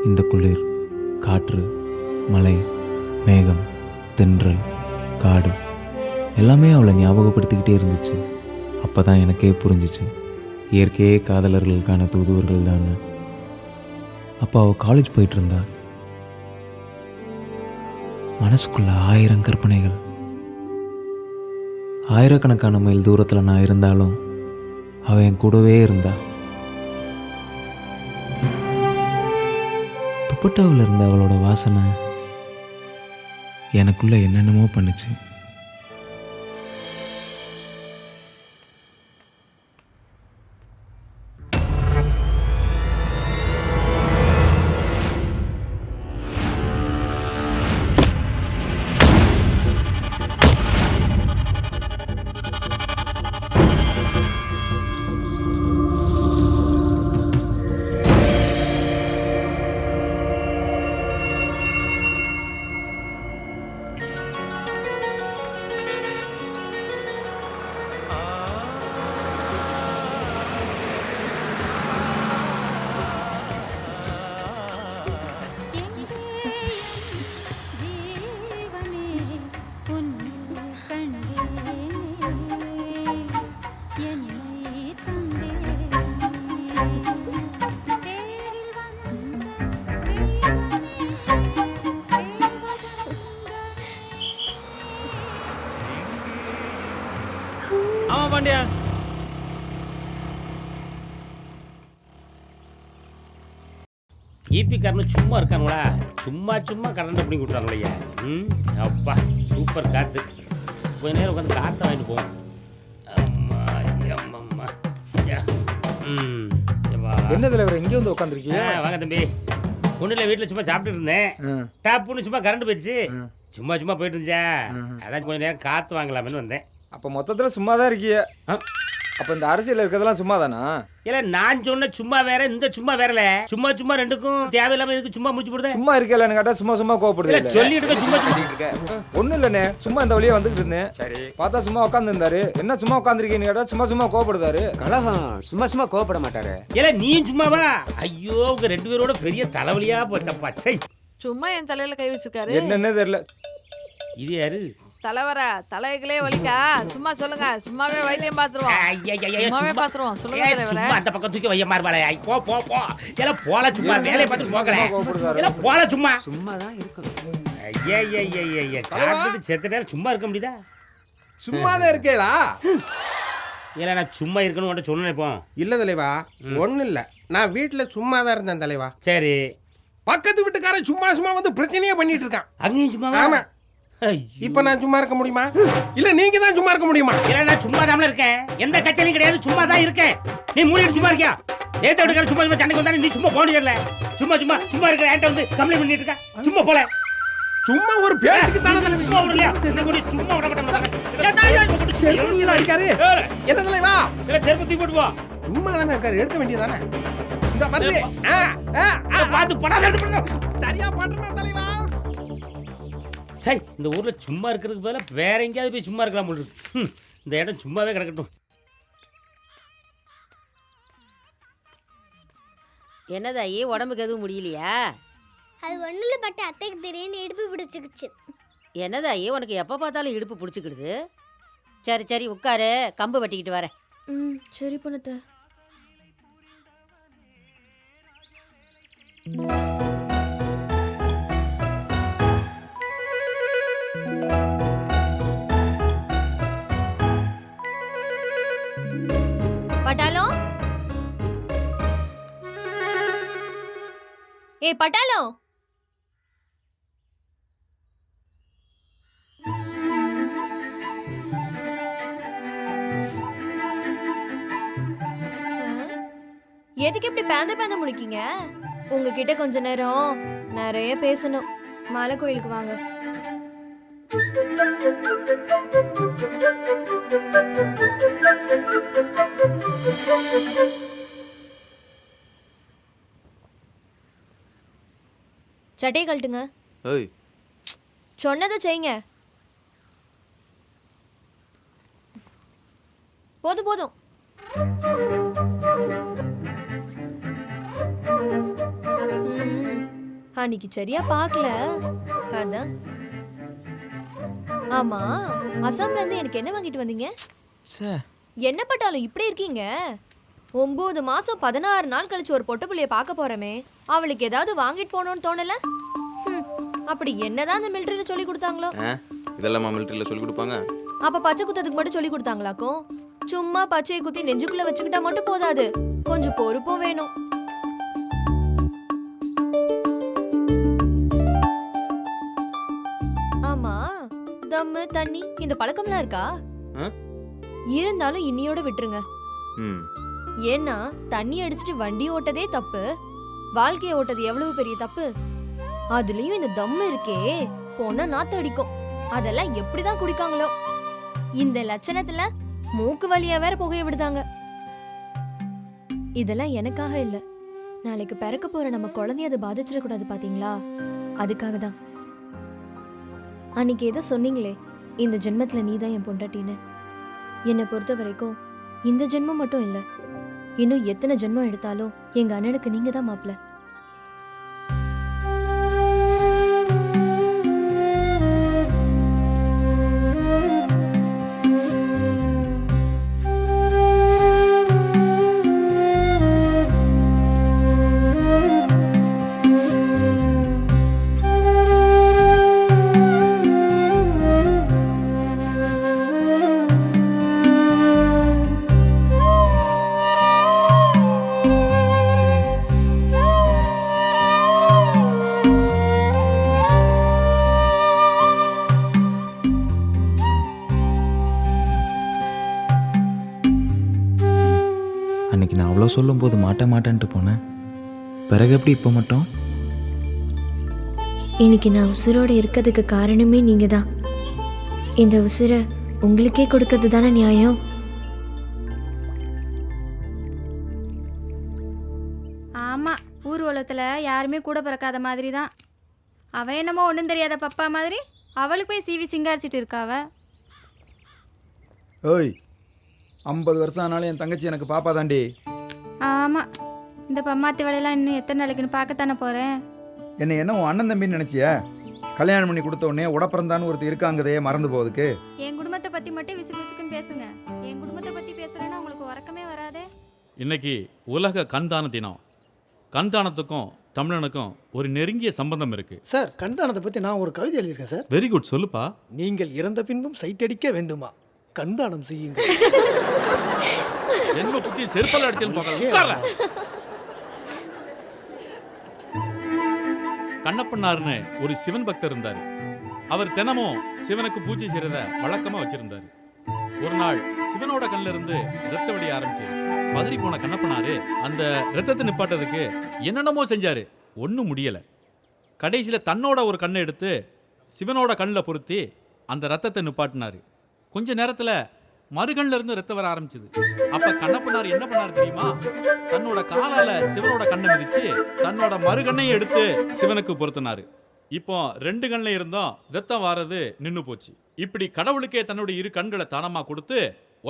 இந்த குளிர், காற்று, மழை, மேகம், தென்றல், காடு எல்லாமே அவளை ஞாபகப்படுத்திக்கிட்டே இருந்துச்சு. அப்போ தான் எனக்கே புரிஞ்சிச்சு, இயற்கையே காதலர்களுக்கான தூதுவர்கள் தான். அப்போ அவள் காலேஜ் போயிட்டு இருந்தா. மனசுக்குள்ள 1000 கற்பனைகள். ஆயிரக்கணக்கான மைல் தூரத்தில் நான் இருந்தாலும் அவள் என் கூடவே இருந்தா. துப்பட்டாவில் இருந்த அவளோட வாசனை எனக்குள்ள என்னென்னமோ பண்ணுச்சு. ஆமா பாண்டியா, ஈபி காரனு சும்மா இருக்காங்களா? சும்மா சும்மா கரண்ட் பிடிங்கி விட்றாங்களே. அப்பா சூப்பர் காற்று. கொஞ்ச நேரம் உட்காந்து காற்றை வாங்கிட்டு போவோம். அம்மா அம்மம்மா. என்ன தலைவர் இங்கே வந்து உட்காந்துருக்கீங்க? வாங்க தம்பி. ஒன்றும் இல்லை, வீட்டில் சும்மா சாப்பிட்டு இருந்தேன். டாப்புன்னு சும்மா கரண்ட் போயிடுச்சு. சும்மா சும்மா போயிட்டு இருந்துச்சா, அதான் கொஞ்சம் நேரம் காற்று வாங்கலாமேன்னு வந்தேன். அப்போ மொத்தத்தில் சும்மா தான் இருக்கீங்க. அப்போ இந்த அரசியல் இருக்கிறதெல்லாம் சும்மா தானா? இல்லை, நான் சொன்ன சும்மா வேற, இந்த சும்மா வேறல. சும்மா சும்மா ரெண்டுக்கும் தேவையில்லாம இதுக்கு சும்மா முடிச்சு போடுதேன். சும்மா இருக்கலன்னு கேட்டால் சும்மா சும்மா கோவப்படுது. சொல்லிட்டு சும்மா சொல்லிட்டு ஒன்றும் இல்லைண்ணே, சும்மா இந்த வழியே வந்துட்டு இருந்தேன். சரி, பார்த்தா சும்மா உட்காந்துருந்தாரு. என்ன சும்மா உட்காந்துருக்கீங்கன்னு கேட்டால் சும்மா சும்மா கோவப்படுதாரு. கலகம் சும்மா சும்மா கோவப்பட மாட்டாரு. இல்லை நீயும் சும்மாவா? ஐயோ, உங்க 2 பேரோட பெரிய தலைவலியா போச்சப்பா. சை, சும்மா என் தலையில கை வச்சிருக்காரு. என்னன்னே தெரியல. இது யாரு? தலைவரா, தலைகளே வலிக்கா? சும்மா சொல்லுங்க, சும்மாவே வைத்தியம் பாத்துருவோம். சும்மாவே பாத்துருவோம். சொல்லுங்க தலைவரே. அந்த பக்கம் தூக்கி வைய மார்பாளே. போ போ போ. எல்லாம் போல சும்மா வேலைய பார்த்து போகல. எல்லாம் போல சும்மா. சும்மா தான் இருக்கணும். ஐயா சாப்பிட்டு செத்த நேரம் சும்மா இருக்க முடியுதா? சும்மா தான் இருக்கேளா? இல்லை, நான் சும்மா இருக்கணும் உன்ட்ட சொன்னேன். இப்போ இல்ல தலைவா, ஒன்றும் இல்லை, நான் வீட்டில் சும்மா தான் இருந்தேன் தலைவா. சரி, பக்கத்து வீட்டுக்காரன் சும்மா சும்மா வந்து பிரச்சனையே பண்ணிட்டு இருக்கான். அங்கேயும் சும்மா? ஆமா. இப்ப நான் சும்மா இருக்க முடியுமா? இல்ல நீங்க தான் சும்மா இருக்க முடியுமா? இல்ல, நான் சும்மா தான் இருக்கேன். எந்த கட்சியிலும் கிடையாது, சும்மா தான் இருக்கேன். நீ மூடிட்டு சும்மா இருக்கியா? ஏத்த விட்டுக்கார சும்மா சும்மா சண்டைக்கு வந்தா நீ சும்மா போக முடியல. சும்மா சும்மா சும்மா இருக்கிற என்கிட்ட வந்து கம்ப்ளைண்ட் பண்ணிட்டு இருக்கா? சும்மா போல. சும்மா ஒரு பேச்சுக்கு தானே சும்மா விடலையா? என்ன கூட சும்மா விட மாட்டேன். அடிக்காரு. என்ன தலைவா? இல்ல செருப்பு தூக்கி போட்டு போ. சும்மா தானே இருக்காரு, எடுக்க வேண்டியதானே. இந்த வந்து பார்த்து படாத சரியா பாட்டுனா தலைவா. சரி, இந்த ஊர்ல சும்மா இருக்கிறதுக்கு பதிலாக வேற எங்கேயாவது போய் சும்மா இருக்கலாம் போல இருக்கு. இந்த இடம் சும்மாவே கிடக்கட்டும். என்னதாயி, உடம்புக்கு எதுவும் முடியலையா? அது ஒண்ணுல பட்டு அத்தைக்கு திடீர்னு இடுப்பு பிடிச்சிக்கிச்சு. என்னதாயி, உனக்கு எப்போ பார்த்தாலும் இடுப்பு பிடிச்சிக்கிடுது? சரி சரி உட்காரு, கம்பு வெட்டிக்கிட்டு வரேன். சரி பொண்ணு. பட்டாலோ, ஏய் பட்டாலோ, எதுக்கு இப்படி பேந்த பேந்த முழிக்கீங்க? உங்ககிட்ட கொஞ்ச நேரம் நிறைய பேசணும். மலை கோயிலுக்கு வாங்க. சட்டையை கழட்டுங்க. சொன்னதை செய்யுங்க. போதும் போதும். அன்னைக்கு சரியா பார்க்கல அதான். ஆமா, அசாம்ல இருந்து எனக்கு என்ன வாங்கிட்டு வந்தீங்க? என்ன பட்டாலும் இப்படி இருக்கீங்க? 9 மாசம் 16 நாள் கழிச்சு ஒரு பொட்ட புள்ளைய பார்க்க போறமே, அவளுக்கு ஏதாவது வாங்கிட்டு போகணும்னு தோணல? அப்படி என்னதான் அந்த மிலிட்டரியில சொல்லி கொடுத்தாங்களோ? இதெல்லாம் மிலிட்டரியில் சொல்லி கொடுப்பாங்க. அப்ப பச்சை குத்ததுக்கு மட்டும் சொல்லி கொடுத்தாங்களாக்கும்? சும்மா பச்சையை குத்தி நெஞ்சுக்குள்ள வச்சுக்கிட்டா மட்டும் போதாது, கொஞ்சம் பொறுப்பும் வேணும். ஆமா, தம்மு தண்ணி இந்த பழக்கம்லாம் இருக்கா? இருந்தாலும் இன்னியோட விட்டுருங்க. ஏன்னா தண்ணி அடிச்சுட்டு வண்டி ஓட்டதே தப்பு, வாழ்க்கையை ஓட்டது எவ்வளவு பெரிய தப்பு. அதுலயும் இந்த தம்மு இருக்கே, போனா நாத்து அடிக்கும். அதெல்லாம் எப்படிதான் குடிக்காங்களோ? இந்த லட்சணத்துல மூக்கு வழியா வேற புகைய விடுதாங்க. இதெல்லாம் எனக்காக இல்ல, நாளைக்கு பிறக்க போற நம்ம குழந்தைய அதை பாதிச்சிடக்கூடாது பாத்தீங்களா? அதுக்காக தான். அன்னைக்கு ஏதோ சொன்னீங்களே, இந்த ஜென்மத்துல நீதான் என் பொண்டாட்டின்னு. என்னை பொறுத்த வரைக்கும் இந்த ஜென்மம் மட்டும் இல்ல, இன்னும் எத்தனை ஜென்மம் எடுத்தாலும் எங்க அண்ணனுக்கு நீங்க தான் மாப்பிள்ள. அன்னைக்கு நான் அவ்வளோ சொல்லும்போது மாட்டேன்ட்டு போனேன். பிறகு எப்படி இப்போ மட்டும்? இன்னைக்கு நான் உசுரோட இருக்கிறதுக்கு காரணமே நீங்க தான். இந்த உசுரை உங்களுக்கே கொடுக்கறது தானே நியாயம்? ஆமா, ஊர்வலத்துல யாருமே கூட பிறக்காத மாதிரி தான். அவன் என்னமோ ஒன்றும் தெரியாத பப்பா மாதிரி அவளுக்கு போய் சீவி சிங்காரிச்சிட்டு இருக்காவ. ஓய், 50 வருஷம் ஆனாலும் என் தங்கச்சி எனக்கு பாப்பா தாண்டி. ஆமா, இந்த பம்மாத்தி வேலையெல்லாம் இன்னும் எத்தனை நாளைக்குன்னு பார்க்கத்தானே போறேன். என்ன உன் அண்ணன் தம்பின்னு நினைச்சியா? கல்யாணம் பண்ணி கொடுத்த உடனே உடப்பிறந்தான்னு ஒருத்தர் இருக்காங்கதே மறந்து போகுதுக்கு. என் குடும்பத்தை பத்தி மட்டும் விசுக்கு விசுக்குன்னு பேசுங்க. என் குடும்பத்தை பத்தி பேசுறேன்னா உங்களுக்கு உறக்கமே வராதே. இன்னைக்கு உலக கண்தான தினம். கண்தானத்துக்கும் தமிழனுக்கும் ஒரு நெருங்கிய சம்பந்தம் இருக்கு. சார், கண்தானத்தை பற்றி நான் ஒரு கவிதை எழுதியிருக்கேன் சார். வெரி குட், சொல்லுப்பா. நீங்கள் இறந்த பின்பும் சைட்டடிக்க வேண்டுமா? கண்தானம் செய்யுங்கள். என்ன புத்தி செருப்பால அடிச்சேன்னு பார்க்கலாம். கண்ணப்பன்னார்னு ஒரு சிவன் பக்தர் இருந்தாரு. அவர் தினமும் சிவனுக்கு பூஜை செய்யறத வழக்கமா வச்சிருந்தாரு. ஒரு நாள் சிவனோட கண்ணில இருந்து ரத்த வடிய ஆரம்பிச்சு பதறி போன கண்ணப்பனாரு அந்த ரத்தத்தை நிப்பாட்டதுக்கு என்னென்னமோ செஞ்சாரு. ஒன்றும் முடியல. கடைசியில தன்னோட ஒரு கண்ணை எடுத்து சிவனோட கண்ணில் பொருத்தி அந்த ரத்தத்தை நிப்பாட்டினாரு. கொஞ்ச நேரத்துல மறுகண்ல இருந்து ரத்தம் வர ஆரம்பிச்சது. அப்ப கண்ணப்பனார் என்ன பண்ணாரு தெரியுமா? தன்னோட காலால சிவனோட கண்ணை மிதிச்சு தன்னோட மறுகண்ணையும் எடுத்து சிவனுக்கு பொருத்தினாரு. இப்போ 2 கண்ணில் இருந்தும் ரத்தம் வாரது நின்று போச்சு. இப்படி கடவுளுக்கே தன்னுடைய 2 கண்களை தானமா கொடுத்து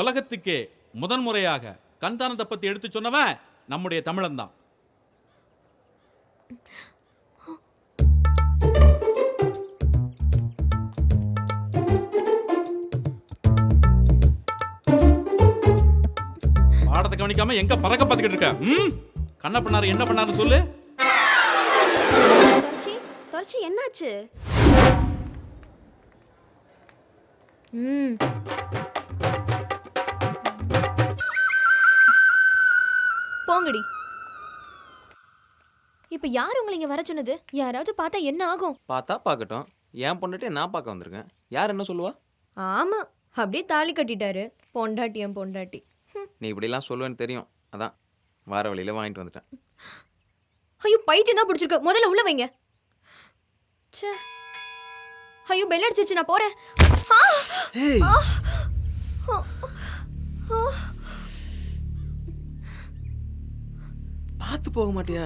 உலகத்துக்கே முதன்முறையாக கண்தானத்தை பத்தி எடுத்து சொன்னவன் நம்முடைய தமிழன் தான். பாடத்தை கவனிக்காம எங்க பறக்க பார்த்துக்கிட்டு இருக்க? கண்ணப்பனார் என்ன பண்ணாருன்னு சொல்லு. தொடர்ச்சி என்னாச்சு? போங்கடி. இப்ப யார் உங்களை இங்க வர சொன்னது? யாராவது பார்த்தா என்ன ஆகும்? பார்த்தா பார்க்கட்டும். என் பொண்டாட்டி நான் பார்க்க வந்திருக்கேன். யார் என்ன சொல்லுவா? ஆமா, அப்படியே தாலி கட்டிட்டாரு. பொண்டாட்டி என் பொண்டாட்டி. நீ இப்படிலாம் சொல்லுவேன்னு தெரியும். அதான் வார வழியில வாங்கிட்டு வந்துட்டேன். ஐயோ, பைத்தியம் தான் பிடிச்சிருக்கு. முதல்ல உள்ள வைங்க. ச்சே. ஐயோ, பெல் அடிச்சிருச்சு, நான் போறேன். பார்த்து போக மாட்டியா?